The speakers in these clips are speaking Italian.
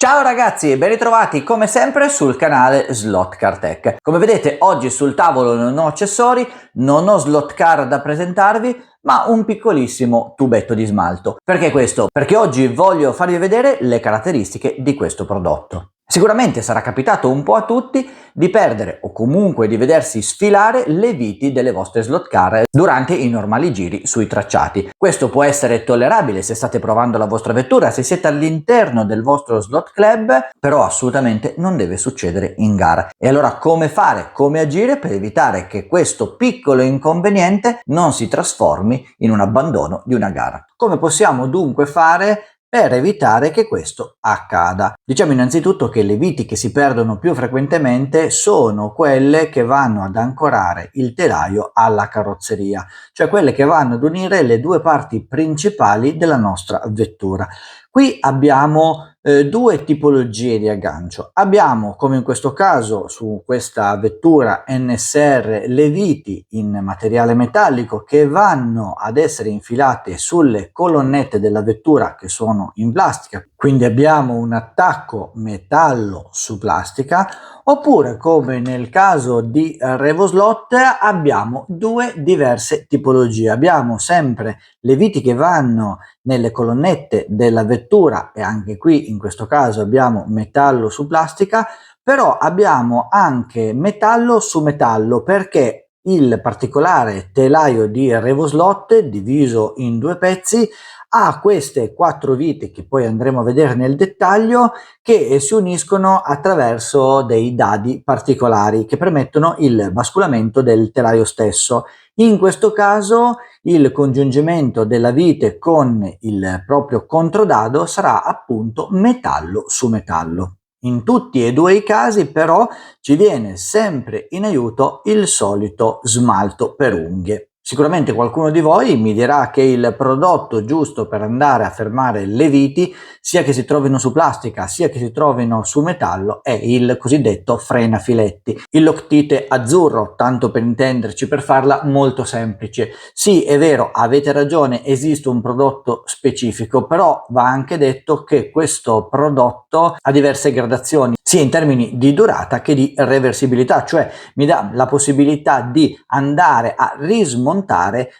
Ciao ragazzi e ben ritrovati come sempre sul canale Slot Car Tech. Come vedete oggi sul tavolo non ho accessori, non ho slot car da presentarvi, ma un piccolissimo tubetto di smalto. Perché questo? Perché oggi voglio farvi vedere le caratteristiche di questo prodotto. Sicuramente sarà capitato un po' a tutti di perdere o comunque di vedersi sfilare le viti delle vostre slot car durante i normali giri sui tracciati. Questo può essere tollerabile se state provando la vostra vettura, se siete all'interno del vostro slot club, però assolutamente non deve succedere in gara. E allora come fare, come agire per evitare che questo piccolo inconveniente non si trasformi in un abbandono di una gara? Come possiamo dunque fare per evitare che questo accada? Diciamo innanzitutto che le viti che si perdono più frequentemente sono quelle che vanno ad ancorare il telaio alla carrozzeria, cioè quelle che vanno ad unire le due parti principali della nostra vettura. Qui abbiamo due tipologie di aggancio. Abbiamo, come in questo caso su questa vettura NSR, le viti in materiale metallico che vanno ad essere infilate sulle colonnette della vettura che sono in plastica, quindi abbiamo un attacco metallo su plastica. Oppure, come nel caso di RevoSlot, abbiamo due diverse tipologie. Abbiamo sempre le viti che vanno nelle colonnette della vettura e anche qui in questo caso abbiamo metallo su plastica, però abbiamo anche metallo su metallo perché il particolare telaio di RevoSlot, diviso in due pezzi, ha queste quattro viti che poi andremo a vedere nel dettaglio, che si uniscono attraverso dei dadi particolari che permettono il basculamento del telaio stesso. In questo caso il congiungimento della vite con il proprio controdado sarà appunto metallo su metallo. In tutti e due i casi però ci viene sempre in aiuto il solito smalto per unghie. Sicuramente qualcuno di voi mi dirà che il prodotto giusto per andare a fermare le viti, sia che si trovino su plastica sia che si trovino su metallo, è il cosiddetto frenafiletti, il Loctite azzurro, tanto per intenderci, per farla molto semplice. Sì, è vero, avete ragione, esiste un prodotto specifico, però va anche detto che questo prodotto ha diverse gradazioni, sia in termini di durata che di reversibilità, cioè mi dà la possibilità di andare a rismontare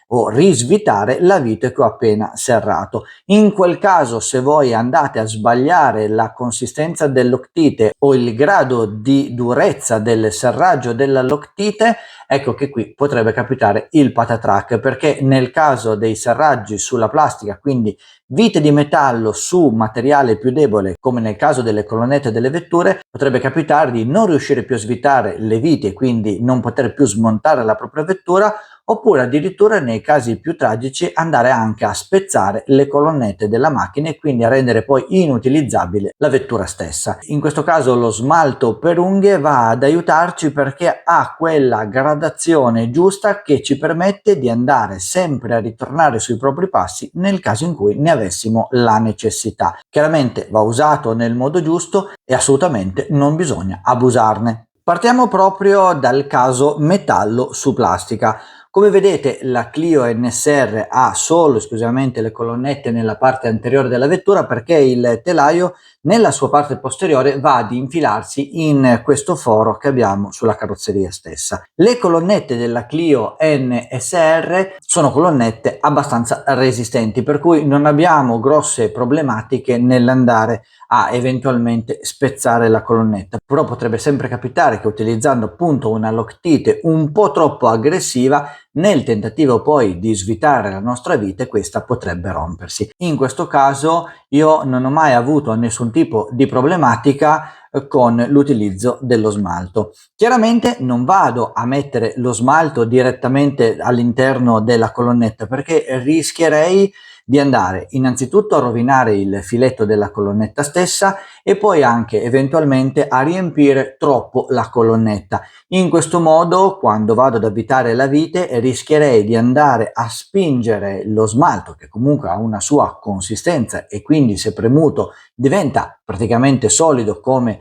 o risvitare la vite che ho appena serrato. In quel caso, se voi andate a sbagliare la consistenza del Loctite o il grado di durezza del serraggio della Loctite, ecco che qui potrebbe capitare il patatrack, perché nel caso dei serraggi sulla plastica, quindi vite di metallo su materiale più debole, come nel caso delle colonnette delle vetture, potrebbe capitare di non riuscire più a svitare le viti e quindi non poter più smontare la propria vettura, oppure addirittura nei casi più tragici andare anche a spezzare le colonnette della macchina e quindi a rendere poi inutilizzabile la vettura stessa. In questo caso lo smalto per unghie va ad aiutarci perché ha quella gradazione giusta che ci permette di andare sempre a ritornare sui propri passi nel caso in cui ne avessimo la necessità. Chiaramente va usato nel modo giusto e assolutamente non bisogna abusarne. Partiamo proprio dal caso metallo su plastica. Come vedete la Clio NSR ha solo esclusivamente le colonnette nella parte anteriore della vettura perché il telaio nella sua parte posteriore va ad infilarsi in questo foro che abbiamo sulla carrozzeria stessa. Le colonnette della Clio NSR sono colonnette abbastanza resistenti, per cui non abbiamo grosse problematiche nell'andare a eventualmente spezzare la colonnetta, però potrebbe sempre capitare che utilizzando appunto una Loctite un po' troppo aggressiva, nel tentativo poi di svitare la nostra vite, questa potrebbe rompersi. In questo caso io non ho mai avuto nessun tipo di problematica con l'utilizzo dello smalto. Chiaramente non vado a mettere lo smalto direttamente all'interno della colonnetta perché rischierei di andare innanzitutto a rovinare il filetto della colonnetta stessa e poi anche eventualmente a riempire troppo la colonnetta. In questo modo, quando vado ad avvitare la vite, rischierei di andare a spingere lo smalto, che comunque ha una sua consistenza e quindi se premuto diventa praticamente solido, come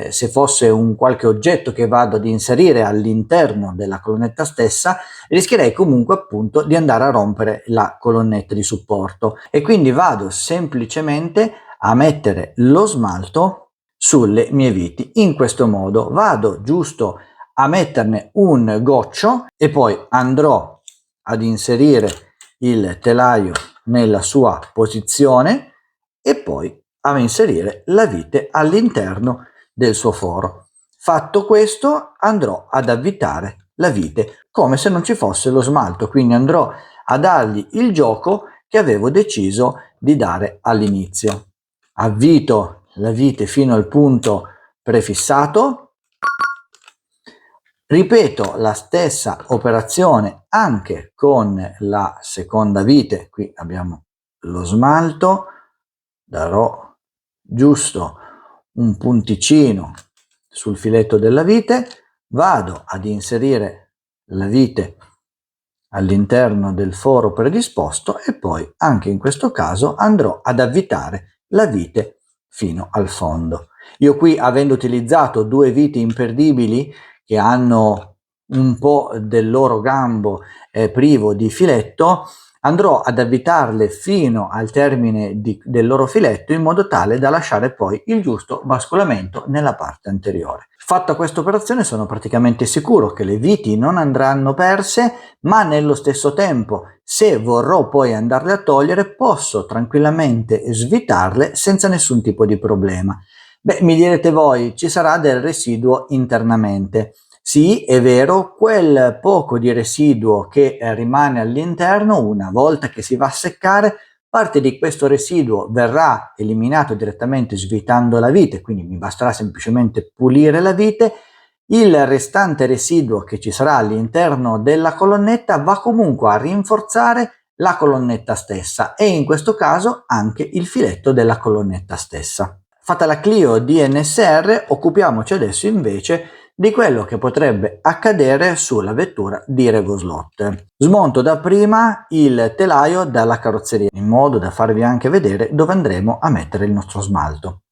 se fosse un qualche oggetto che vado ad inserire all'interno della colonnetta stessa, rischierei comunque appunto di andare a rompere la colonnetta di supporto e quindi vado semplicemente a mettere lo smalto sulle mie viti. In questo modo vado giusto a metterne un goccio e poi andrò ad inserire il telaio nella sua posizione e poi a inserire la vite all'interno del suo foro. Fatto questo, andrò ad avvitare la vite come se non ci fosse lo smalto, quindi andrò a dargli il gioco che avevo deciso di dare all'inizio. Avvito la vite fino al punto prefissato, ripeto la stessa operazione anche con la seconda vite. Qui abbiamo lo smalto, darò giusto un punticino sul filetto della vite, vado ad inserire la vite all'interno del foro predisposto e poi anche in questo caso andrò ad avvitare la vite fino al fondo. Io qui, avendo utilizzato due viti imperdibili che hanno un po' del loro gambo privo di filetto, andrò ad avvitarle fino al termine del loro filetto in modo tale da lasciare poi il giusto basculamento nella parte anteriore. Fatta questa operazione sono praticamente sicuro che le viti non andranno perse, ma nello stesso tempo, se vorrò poi andarle a togliere, posso tranquillamente svitarle senza nessun tipo di problema. Beh, mi direte voi, ci sarà del residuo internamente. Sì, è vero, quel poco di residuo che rimane all'interno, una volta che si va a seccare, parte di questo residuo verrà eliminato direttamente svitando la vite, quindi mi basterà semplicemente pulire la vite. Il restante residuo che ci sarà all'interno della colonnetta va comunque a rinforzare la colonnetta stessa e in questo caso anche il filetto della colonnetta stessa. Fatta la Clio DNSR, occupiamoci adesso invece di quello che potrebbe accadere sulla vettura di RevoSlot. Smonto dapprima il telaio dalla carrozzeria in modo da farvi anche vedere dove andremo a mettere il nostro smalto.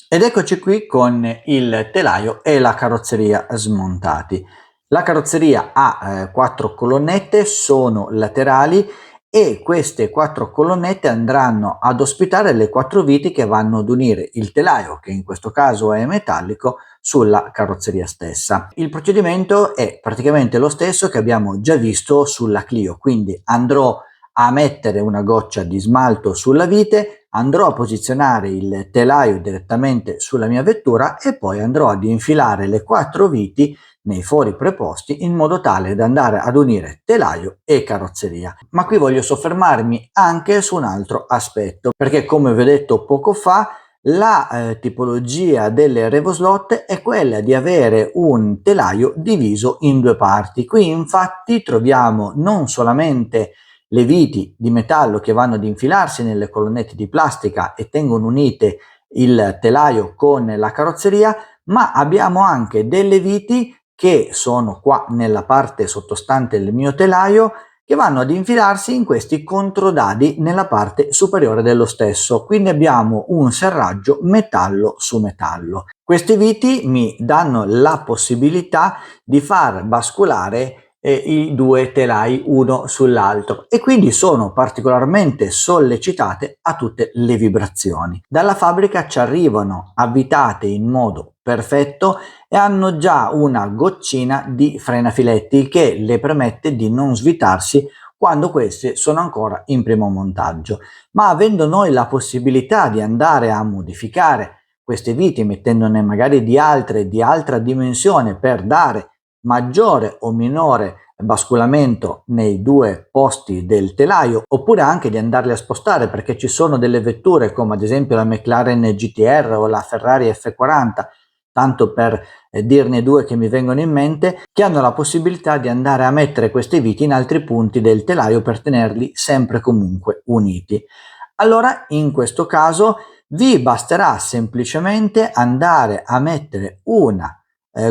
Ed eccoci qui con il telaio e la carrozzeria smontati. La carrozzeria ha 4 colonnette, sono laterali e queste 4 colonnette andranno ad ospitare le 4 viti che vanno ad unire il telaio, che in questo caso è metallico, sulla carrozzeria stessa. Il procedimento è praticamente lo stesso che abbiamo già visto sulla Clio, quindi andrò a mettere una goccia di smalto sulla vite, andrò a posizionare il telaio direttamente sulla mia vettura e poi andrò ad infilare le 4 viti nei fori preposti in modo tale da andare ad unire telaio e carrozzeria. Ma qui voglio soffermarmi anche su un altro aspetto, perché come vi ho detto poco fa, la tipologia delle RevoSlot è quella di avere un telaio diviso in 2 parti. Qui infatti troviamo non solamente le viti di metallo che vanno ad infilarsi nelle colonnette di plastica e tengono unite il telaio con la carrozzeria, ma abbiamo anche delle viti che sono qua nella parte sottostante del mio telaio, che vanno ad infilarsi in questi controdadi nella parte superiore dello stesso. Quindi abbiamo un serraggio metallo su metallo. Questi viti mi danno la possibilità di far basculare i due telai uno sull'altro e quindi sono particolarmente sollecitate a tutte le vibrazioni. Dalla fabbrica ci arrivano avvitate in modo perfetto e hanno già una goccina di frenafiletti che le permette di non svitarsi quando queste sono ancora in primo montaggio. Ma avendo noi la possibilità di andare a modificare queste viti mettendone magari di altra dimensione per dare maggiore o minore basculamento nei 2 posti del telaio, oppure anche di andarli a spostare, perché ci sono delle vetture come ad esempio la McLaren GTR o la Ferrari F40, tanto per dirne 2 che mi vengono in mente, che hanno la possibilità di andare a mettere questi viti in altri punti del telaio per tenerli sempre comunque uniti. Allora in questo caso vi basterà semplicemente andare a mettere una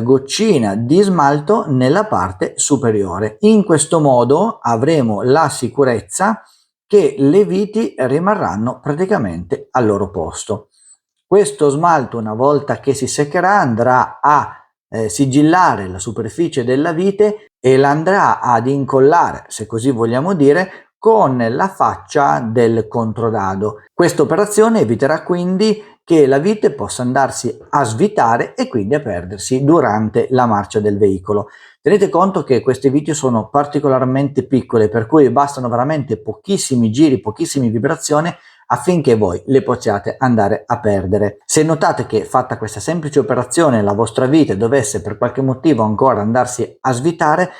goccina di smalto nella parte superiore. In questo modo avremo la sicurezza che le viti rimarranno praticamente al loro posto. Questo smalto, una volta che si seccherà, andrà a sigillare la superficie della vite e la andrà ad incollare, se così vogliamo dire, con la faccia del controdado. Questa operazione eviterà quindi che la vite possa andarsi a svitare e quindi a perdersi durante la marcia del veicolo. Tenete conto che queste viti sono particolarmente piccole, per cui bastano veramente pochissimi giri, pochissime vibrazioni affinché voi le possiate andare a perdere. Se notate che fatta questa semplice operazione la vostra vite dovesse per qualche motivo ancora andarsi a svitare,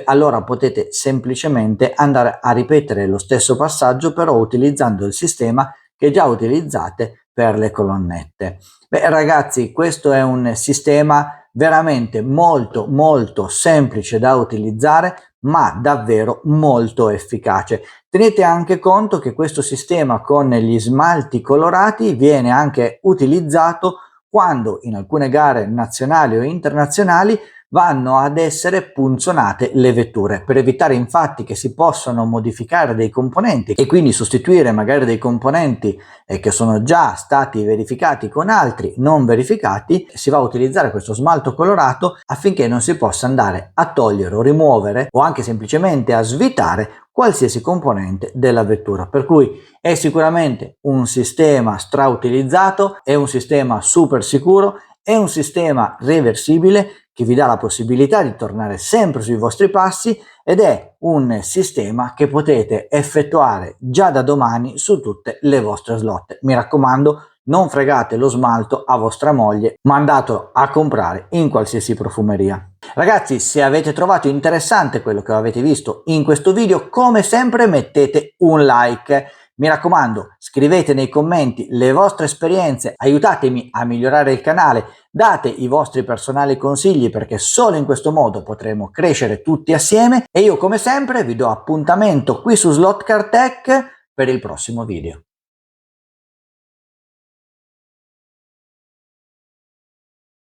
allora potete semplicemente andare a ripetere lo stesso passaggio, però utilizzando il sistema che già utilizzate per le colonnette. Ragazzi, questo è un sistema veramente molto semplice da utilizzare, ma davvero molto efficace. Tenete anche conto che questo sistema con gli smalti colorati viene anche utilizzato quando in alcune gare nazionali o internazionali vanno ad essere punzonate le vetture, per evitare infatti che si possano modificare dei componenti e quindi sostituire magari dei componenti che sono già stati verificati con altri non verificati. Si va a utilizzare questo smalto colorato affinché non si possa andare a togliere o rimuovere o anche semplicemente a svitare qualsiasi componente della vettura, per cui è sicuramente un sistema strautilizzato, è un sistema super sicuro, è un sistema reversibile che vi dà la possibilità di tornare sempre sui vostri passi ed è un sistema che potete effettuare già da domani su tutte le vostre slot. Mi raccomando, non fregate lo smalto a vostra moglie, ma andatelo a comprare in qualsiasi profumeria. Ragazzi, se avete trovato interessante quello che avete visto in questo video, come sempre mettete un like. Mi raccomando, scrivete nei commenti le vostre esperienze, aiutatemi a migliorare il canale, date i vostri personali consigli perché solo in questo modo potremo crescere tutti assieme e io come sempre vi do appuntamento qui su Slot Car Tech per il prossimo video.